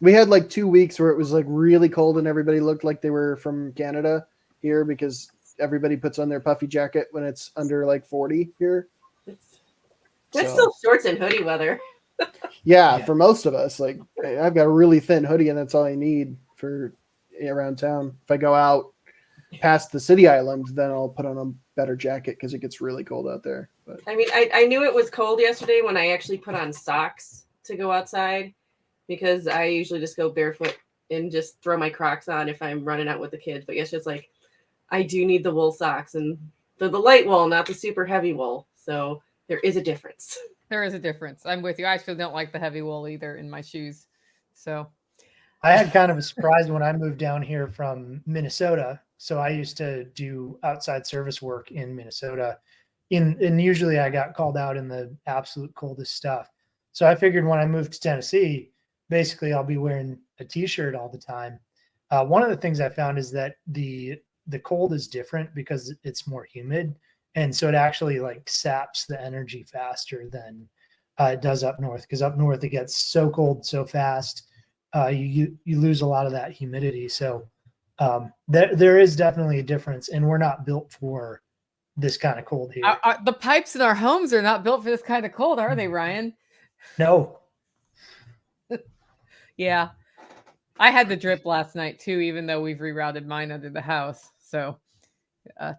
We had like 2 weeks where it was like really cold and everybody looked like they were from Canada here, because everybody puts on their puffy jacket when it's under like 40 here. That's still shorts and hoodie weather. Yeah, for most of us, like I've got a really thin hoodie and that's all I need for around town. If I go out past the city island, then I'll put on a better jacket because it gets really cold out there. But I mean, I knew it was cold yesterday when I actually put on socks to go outside, because I usually just go barefoot and just throw my Crocs on if I'm running out with the kids. But yesterday it's like, I do need the wool socks, and they're the light wool, not the super heavy wool. So there is a difference. There is a difference. I'm with you. I actually don't like the heavy wool either in my shoes. So I had kind of a surprise when I moved down here from Minnesota. So I used to do outside service work in Minnesota. And usually I got called out in the absolute coldest stuff. So I figured when I moved to Tennessee, basically I'll be wearing a t-shirt all the time. One of the things I found is that the cold is different because it's more humid. And so it actually like saps the energy faster than it does up north, because up north it gets so cold so fast. You lose a lot of that humidity. So there is definitely a difference, and we're not built for this kind of cold here. The pipes in our homes are not built for this kind of cold, are they, Ryan? No. Yeah. I had the drip last night too, even though we've rerouted mine under the house. So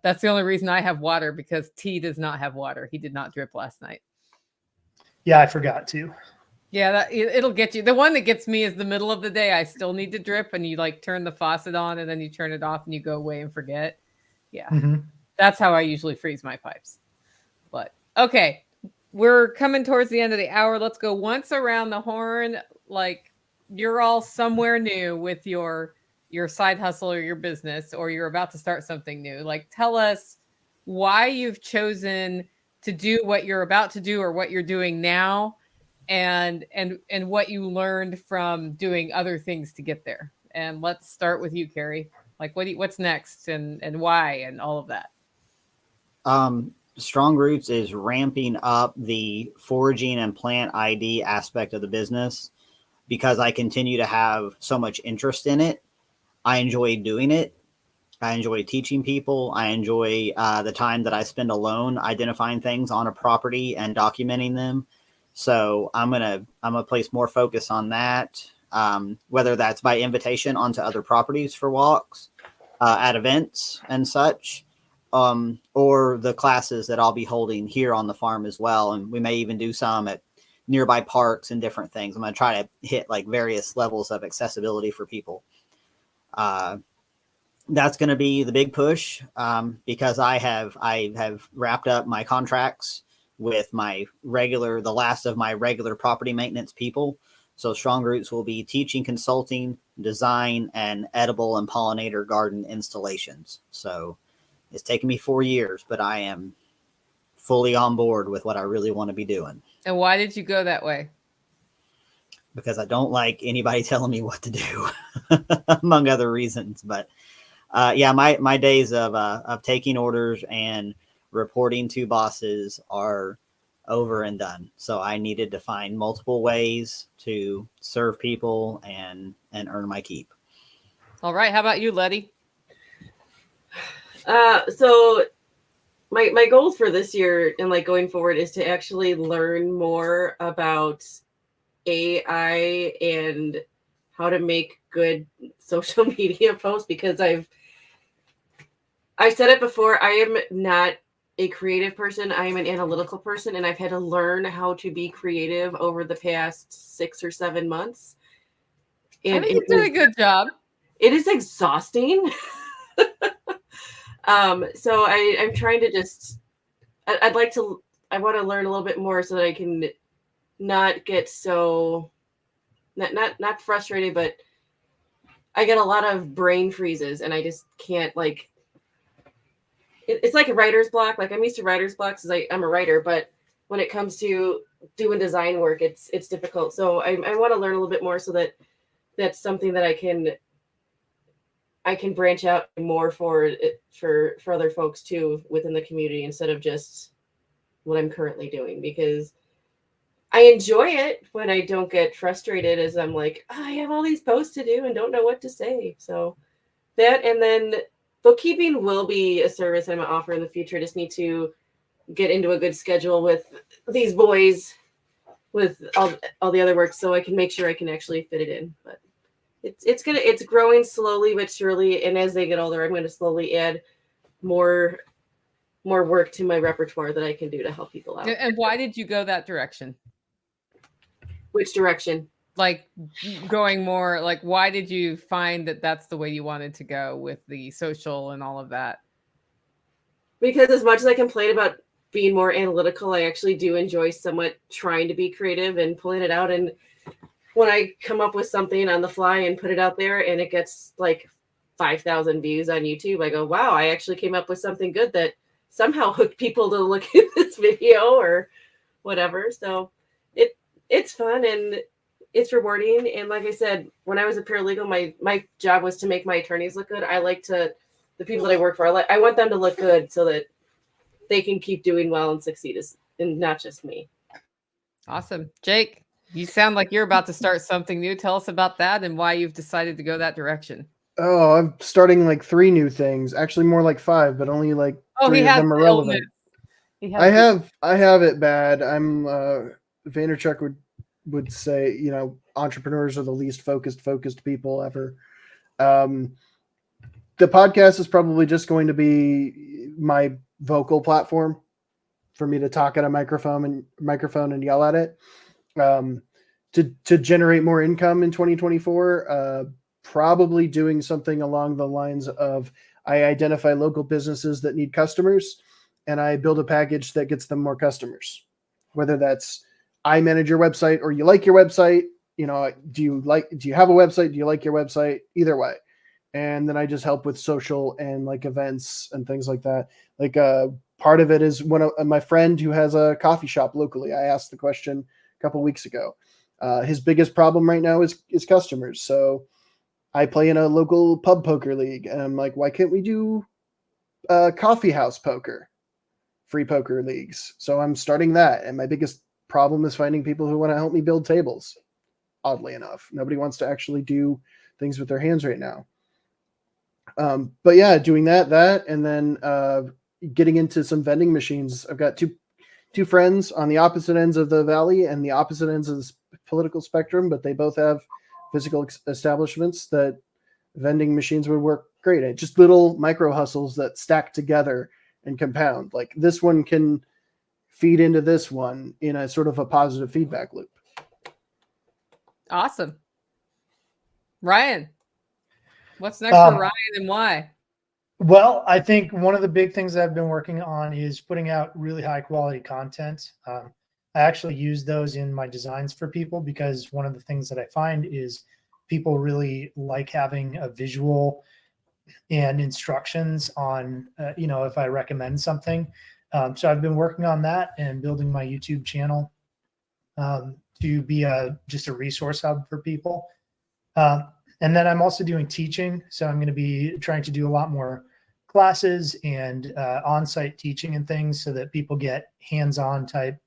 that's the only reason I have water, because T does not have water. He did not drip last night. Yeah, I forgot to. Yeah, it'll get you. The one that gets me is the middle of the day. I still need to drip, and you like turn the faucet on and then you turn it off and you go away and forget. Yeah, That's how I usually freeze my pipes. But okay, we're coming towards the end of the hour. Let's go once around the horn. Like, you're all somewhere new with your side hustle or your business, or you're about to start something new. Like, tell us why you've chosen to do what you're about to do or what you're doing now, and what you learned from doing other things to get there. And let's start with you, Kerry. Like, what's next, and why, and all of that. Strong Roots is ramping up the foraging and plant ID aspect of the business, because I continue to have so much interest in it. I enjoy doing it. I enjoy teaching people. I enjoy the time that I spend alone identifying things on a property and documenting them. So I'm gonna place more focus on that, whether that's by invitation onto other properties for walks, at events and such, or the classes that I'll be holding here on the farm as well. And we may even do some at nearby parks and different things. I'm going to try to hit like various levels of accessibility for people. That's going to be the big push, because I have wrapped up my contracts with the last of my regular property maintenance people. So Strong Roots will be teaching, consulting, design, and edible and pollinator garden installations. So it's taken me 4 years, but I am fully on board with what I really want to be doing. And why did you go that way? Because I don't like anybody telling me what to do, among other reasons. But yeah, my days of taking orders and reporting to bosses are over and done. So I needed to find multiple ways to serve people and earn my keep. All right. How about you, Letty? So my goals for this year and like going forward is to actually learn more about AI and how to make good social media posts, because I've said it before, I am not a creative person. I am an analytical person, and I've had to learn how to be creative over the past 6 or 7 months. And I think you did a good job. It is exhausting. So I'm trying to just, I want to learn a little bit more so that I can not get so, not frustrated, but I get a lot of brain freezes and I just can't it's like a writer's block. Like I'm used to writer's blocks because I'm a writer, but when it comes to doing design work, it's difficult. So I want to learn a little bit more so that that's something that I can branch out more for other folks too within the community, instead of just what I'm currently doing, because I enjoy it when I don't get frustrated as I'm like, oh, I have all these posts to do and don't know what to say. So that, and then bookkeeping will be a service I'm going to offer in the future. I just need to get into a good schedule with these boys, with all the other work, so I can make sure I can actually fit it in. But it's growing slowly but surely, and as they get older, I'm going to slowly add more work to my repertoire that I can do to help people out. And why did you go that direction? Which direction? Like going more, like why did you find that that's the way you wanted to go with the social and all of that? Because as much as I complain about being more analytical, I actually do enjoy somewhat trying to be creative and pulling it out. And when I come up with something on the fly and put it out there and it gets like 5,000 views on YouTube, I go, wow, I actually came up with something good that somehow hooked people to look at this video or whatever. So it's fun and it's rewarding. And like I said, when I was a paralegal, my job was to make my attorneys look good. I like the people that I work for, I want them to look good so that they can keep doing well and succeed, and not just me. Awesome. Jake, you sound like you're about to start something new. Tell us about that and why you've decided to go that direction. Oh, I'm starting like 3 new things. Actually, more like 5, but only like 3 of them are relevant. I have it bad. I'm Vaynerchuk would say, entrepreneurs are the least focused people ever. The podcast is probably just going to be my vocal platform for me to talk at a microphone and yell at it. To generate more income in 2024, probably doing something along the lines of I identify local businesses that need customers and I build a package that gets them more customers, whether that's I manage your website or you like your website, do you have a website? Do you like your website? Either way. And then I just help with social and like events and things like that. Like part of it is one of my friend who has a coffee shop locally. I asked the question a couple weeks ago. His biggest problem right now is customers. So I play in a local pub poker league and I'm like, why can't we do coffee house poker, free poker leagues? So I'm starting that. And my biggest problem is finding people who want to help me build tables. Oddly enough, nobody wants to actually do things with their hands right now. But yeah, doing that, and then getting into some vending machines. I've got two friends on the opposite ends of the valley and the opposite ends of the political spectrum, but they both have physical establishments that vending machines would work great at. Just little micro hustles that stack together and compound. Like this one can feed into this one in a sort of a positive feedback loop. Awesome. Ryan, what's next for Ryan and why? Well, I think one of the big things I've been working on is putting out really high quality content. I actually use those in my designs for people because one of the things that I find is people really like having a visual and instructions on, if I recommend something. So I've been working on that and building my YouTube channel to be just a resource hub for people. And then I'm also doing teaching. So I'm going to be trying to do a lot more classes and on-site teaching and things so that people get hands-on type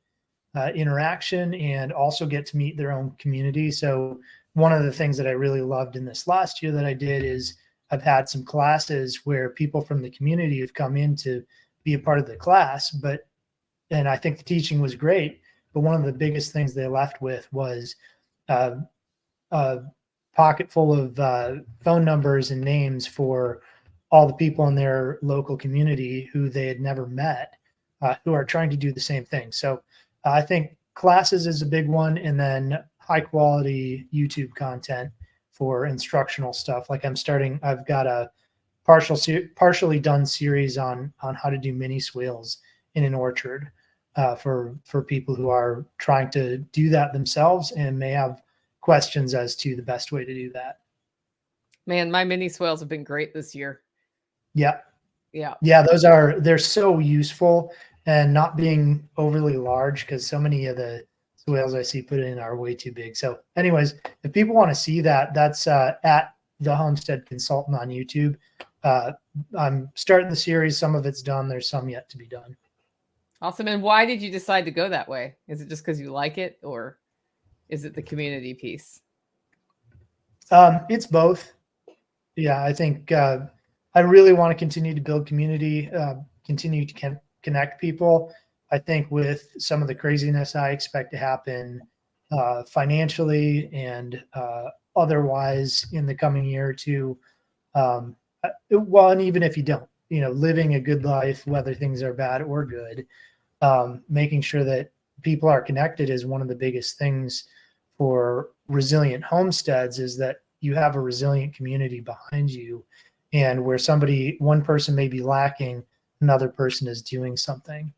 interaction and also get to meet their own community. So one of the things that I really loved in this last year that I did is I've had some classes where people from the community have come in to be a part of the class, and I think the teaching was great, but one of the biggest things they left with was a pocket full of phone numbers and names for all the people in their local community who they had never met, who are trying to do the same thing. So I think classes is a big one, and then high quality YouTube content for instructional stuff. Like I've got a partially done series on how to do mini swales in an orchard for people who are trying to do that themselves and may have questions as to the best way to do that. Man, my mini swales have been great this year. Yeah. Yeah. Yeah, they're so useful, and not being overly large because so many of the swales I see put in are way too big. So anyways, if people want to see that, that's at the Homestead Consultant on YouTube. I'm starting the series. Some of it's done. There's some yet to be done. Awesome. And why did you decide to go that way? Is it just because you like it, or is it the community piece? It's both. Yeah, I think I really want to continue to build community, continue to connect people. I think with some of the craziness I expect to happen financially and otherwise in the coming year or two, and even if you don't, living a good life, whether things are bad or good, making sure that people are connected is one of the biggest things for resilient homesteads, is that you have a resilient community behind you, and where one person may be lacking, another person is doing something.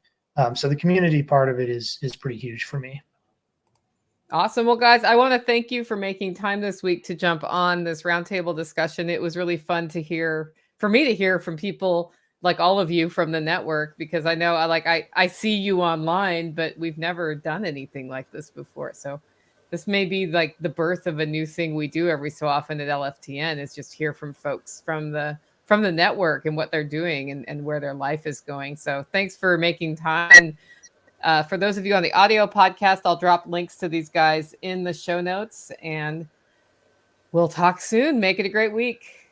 So the community part of it is pretty huge for me. Awesome. Well, guys, I want to thank you for making time this week to jump on this roundtable discussion. It was really fun for me to hear from people like all of you from the network, because I know I see you online, but we've never done anything like this before. So this may be like the birth of a new thing we do every so often at LFTN, is just hear from folks from the network and what they're doing and where their life is going. So thanks for making time. And for those of you on the audio podcast, I'll drop links to these guys in the show notes, and we'll talk soon. Make it a great week.